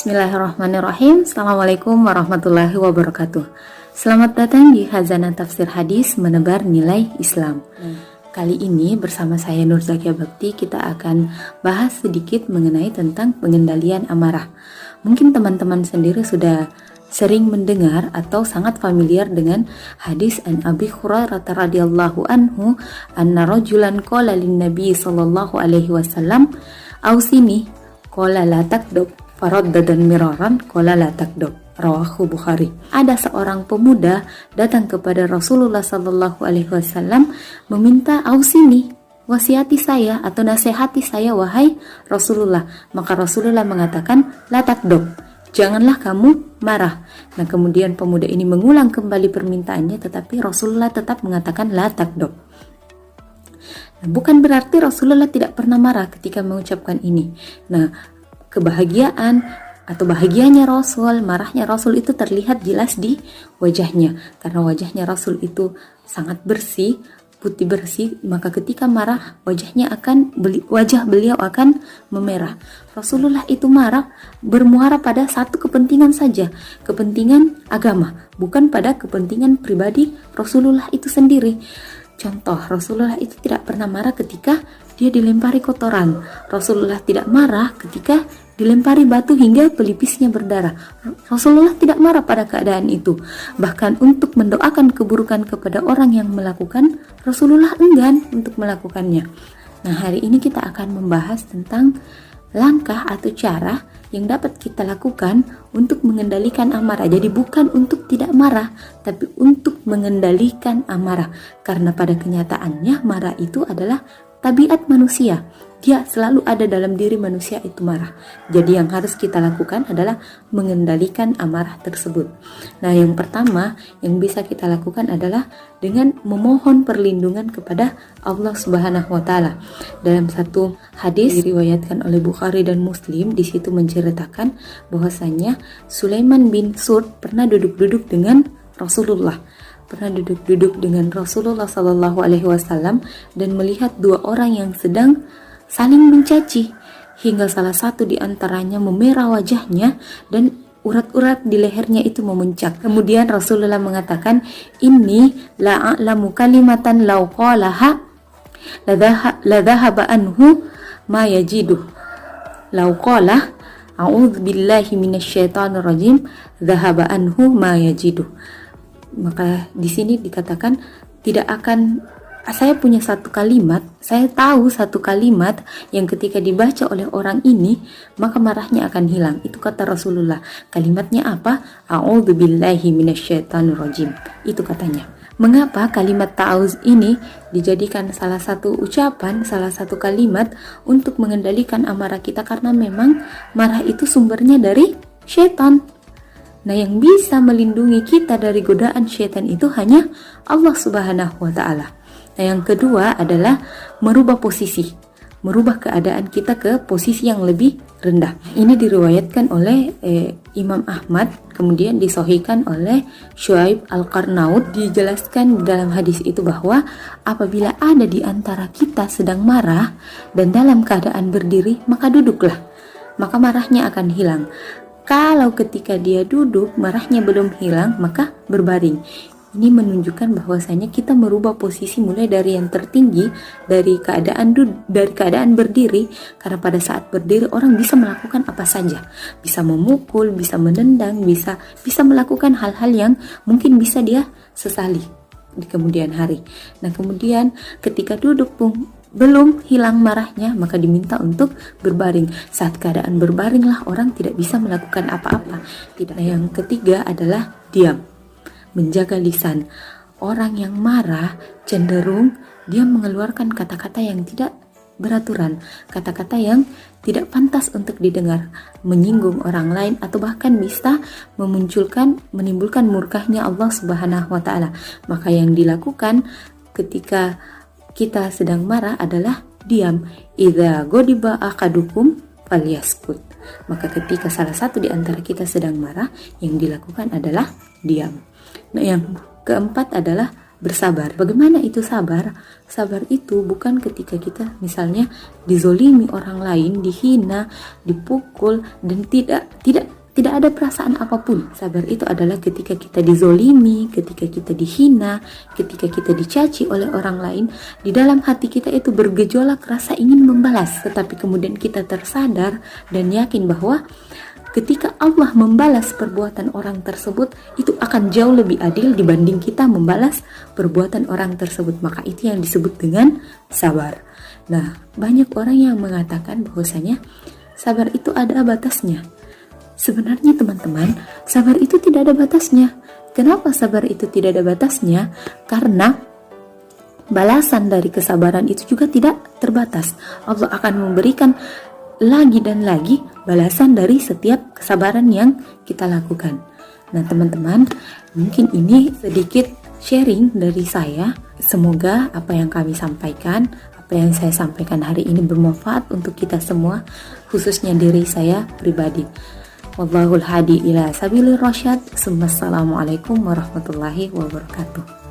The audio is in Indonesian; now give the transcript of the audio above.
Bismillahirrahmanirrahim. Assalamualaikum warahmatullahi wabarakatuh. Selamat datang di Khazanah Tafsir Hadis Menebar Nilai Islam. Kali ini bersama saya Nur Zakia Bakti, kita akan bahas sedikit mengenai tentang pengendalian amarah. Mungkin teman-teman sendiri sudah sering mendengar atau sangat familiar dengan hadis an Abi Hurairah radhiyallahu anhu anna rajulan qala lin nabi sallallahu alaihi wasallam ausini qala la takdub faraddadan miraran qala la takdub, rawahu Bukhari. Ada seorang pemuda datang kepada Rasulullah sallallahu alaihi wasallam meminta ausini, wasiati saya atau nasihati saya wahai Rasulullah. Maka Rasulullah mengatakan la takdub, janganlah kamu marah. Nah, kemudian pemuda ini mengulang kembali permintaannya, tetapi Rasulullah tetap mengatakan la takdub. Nah, bukan berarti Rasulullah tidak pernah marah ketika mengucapkan ini. Nah, kebahagiaan atau bahagianya Rasul, marahnya Rasul itu terlihat jelas di wajahnya. Karena wajahnya Rasul itu sangat bersih, putih bersih, maka ketika marah wajah beliau akan memerah. Rasulullah itu marah bermuara pada satu kepentingan saja, kepentingan agama, bukan pada kepentingan pribadi Rasulullah itu sendiri. Contoh, Rasulullah itu tidak pernah marah ketika dia dilempari kotoran. Rasulullah tidak marah ketika dilempari batu hingga pelipisnya berdarah. Rasulullah tidak marah pada keadaan itu. Bahkan untuk mendoakan keburukan kepada orang yang melakukan, Rasulullah enggan untuk melakukannya. Nah, hari ini kita akan membahas tentang langkah atau cara yang dapat kita lakukan untuk mengendalikan amarah. Jadi bukan untuk tidak marah, tapi untuk mengendalikan amarah. Karena pada kenyataannya marah itu adalah tabiat manusia. Dia selalu ada dalam diri manusia itu marah. Jadi yang harus kita lakukan adalah mengendalikan amarah tersebut. Nah, yang pertama yang bisa kita lakukan adalah dengan memohon perlindungan kepada Allah Subhanahu wa taala. Dalam satu hadis diriwayatkan oleh Bukhari dan Muslim, di situ menceritakan bahwasanya Sulaiman bin Surd pernah duduk-duduk dengan Rasulullah. Sallallahu alaihi wasallam dan melihat dua orang yang sedang saling mencaci hingga salah satu di antaranya memerah wajahnya dan urat-urat di lehernya itu memuncak. Kemudian Rasulullah mengatakan, "Inni la'alamu kalimatan law qalaha la dhahaba anhu ma yajidu. Law qala a'udzu billahi minasyaitonir rajim dhahaba anhu ma yajidu." Maka di sini dikatakan saya punya satu kalimat, saya tahu satu kalimat yang ketika dibaca oleh orang ini maka marahnya akan hilang. Itu kata Rasulullah. Kalimatnya apa? A'udzu billahi minasyaitonir rajim. Itu katanya. Mengapa kalimat ta'awuz ini dijadikan salah satu ucapan, salah satu kalimat untuk mengendalikan amarah kita? Karena memang marah itu sumbernya dari syaitan. Nah, yang bisa melindungi kita dari godaan syaitan itu hanya Allah Subhanahu wa taala. Nah, yang kedua adalah merubah posisi, merubah keadaan kita ke posisi yang lebih rendah. Ini diriwayatkan oleh Imam Ahmad, kemudian disahihkan oleh Syuaib Al-Qarnaud. Dijelaskan dalam hadis itu bahwa apabila ada di antara kita sedang marah dan dalam keadaan berdiri, maka duduklah, maka marahnya akan hilang. Kalau ketika dia duduk marahnya belum hilang, maka berbaring. Ini menunjukkan bahwasanya kita merubah posisi mulai dari yang tertinggi, dari keadaan berdiri. Karena pada saat berdiri orang bisa melakukan apa saja, bisa memukul, bisa menendang, bisa melakukan hal-hal yang mungkin bisa dia sesali di kemudian hari. Nah, kemudian ketika duduk pun belum hilang marahnya, maka diminta untuk berbaring. Saat keadaan berbaringlah orang tidak bisa melakukan apa-apa. Nah, yang ketiga adalah diam, menjaga lisan. Orang yang marah cenderung dia mengeluarkan kata-kata yang tidak beraturan, kata-kata yang tidak pantas untuk didengar, menyinggung orang lain, atau bahkan bisa menimbulkan murkahnya Allah Subhanahu wa taala. Maka yang dilakukan ketika kita sedang marah adalah diam. Idza ghadiba ahadukum falyaskut. Maka ketika salah satu di antara kita sedang marah, yang dilakukan adalah diam. Nah, yang keempat adalah bersabar. Bagaimana itu sabar? Sabar itu bukan ketika kita misalnya dizolimi orang lain, dihina, dipukul, dan tidak tidak ada perasaan apapun. Sabar itu adalah ketika kita dizolimi, ketika kita dihina, ketika kita dicaci oleh orang lain, di dalam hati kita itu bergejolak rasa ingin membalas, tetapi kemudian kita tersadar dan yakin bahwa ketika Allah membalas perbuatan orang tersebut, itu akan jauh lebih adil dibanding kita membalas perbuatan orang tersebut. Maka itu yang disebut dengan sabar. Nah, banyak orang yang mengatakan bahwasanya sabar itu ada batasnya. Sebenarnya teman-teman, sabar itu tidak ada batasnya. Kenapa sabar itu tidak ada batasnya? Karena balasan dari kesabaran itu juga tidak terbatas. Allah akan memberikan lagi dan lagi balasan dari setiap kesabaran yang kita lakukan. Nah teman-teman, mungkin ini sedikit sharing dari saya. Semoga apa yang kami sampaikan, apa yang saya sampaikan hari ini bermanfaat untuk kita semua, khususnya diri saya pribadi. Wallahul hadi ila sabilir rasyad. Assalamualaikum warahmatullahi wabarakatuh.